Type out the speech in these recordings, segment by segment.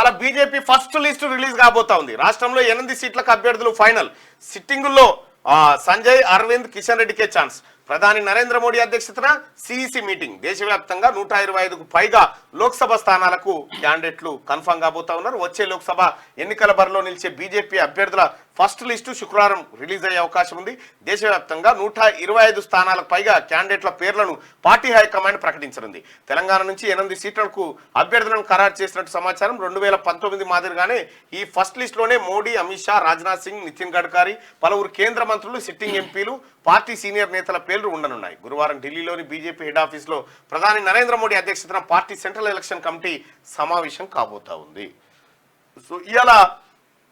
ఇవాళ BJP first list release కాబోతా ఉంది. రాష్ట్రంలో 8 సీట్లకు అభ్యర్థులు ఫైనల్. సిట్టింగుల్లో సంజయ్, అరవింద్, కిషన్ రెడ్డికే ఛాన్స్. ప్రధాని నరేంద్ర మోడీ అధ్యక్షతన సిఇసి మీటింగ్. దేశవ్యాప్తంగా 125కు పైగా లోక్సభ స్థానాలకు క్యాండిడేట్లు కన్ఫర్మ్ కాబోతా ఉన్నారు. వచ్చే లోక్సభ ఎన్నికల బరిలో నిలిచే బీజేపీ అభ్యర్థుల ఫస్ట్ లిస్టు శుక్రవారం రిలీజ్ అయ్యే అవకాశం ఉంది. దేశవ్యాప్తంగా 125 స్థానాలకు పైగా క్యాండిడేట్ల పేర్లను పార్టీ హైకమాండ్ ప్రకటించనుంది. తెలంగాణ నుంచి 8 సీట్లకు అభ్యర్థులను ఖరారు చేసినట్టు సమాచారం. 2019 మాదిరిగానే ఈ ఫస్ట్ లిస్టులోనే మోడీ, అమిత్ షా, రాజ్నాథ్ సింగ్, నితిన్ గడ్కరీ, పలువురు కేంద్ర మంత్రులు, సిట్టింగ్ ఎంపీలు, పార్టీ సీనియర్ నేతల పేర్లు ఉండనున్నాయి. గురువారం ఢిల్లీలోని బీజేపీ హెడ్ ఆఫీస్లో ప్రధాని నరేంద్ర మోడీ అధ్యక్షతన పార్టీ సెంట్రల్ ఎలక్షన్ కమిటీ సమావేశం కాబోతా ఉంది. సో ఇలా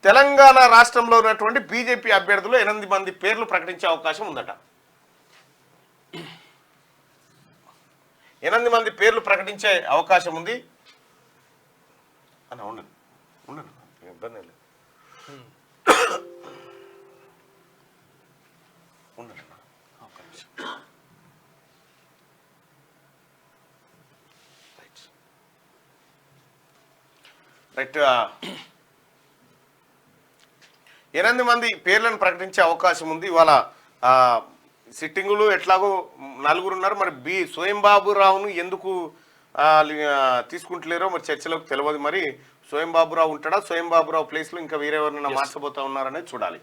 తెలంగాణ రాష్ట్రంలో ఉన్నటువంటి బీజేపీ అభ్యర్థులు 8 మంది పేర్లు ప్రకటించే అవకాశం ఉందట. 8 మంది పేర్లు ప్రకటించే అవకాశం ఉంది. అన్న ఉండండి ఉండండి, ఇబ్బంది లేదు, ఉండండి ఒక్క నిమిషం. రైట్, 8 మంది పేర్లను ప్రకటించే అవకాశం ఉంది. ఇవాళ సిట్టింగులు ఎట్లాగో 4 ఉన్నారు. మరి స్వయం బాబురావును ఎందుకు తీసుకుంటలేరో మరి చర్చలోకి తెలియదు. మరి స్వయం బాబురావు ఉంటాడా, స్వయం బాబురావు ప్లేస్లో ఇంకా వేరే ఎవరైనా మార్చబోతా ఉన్నారనేది చూడాలి.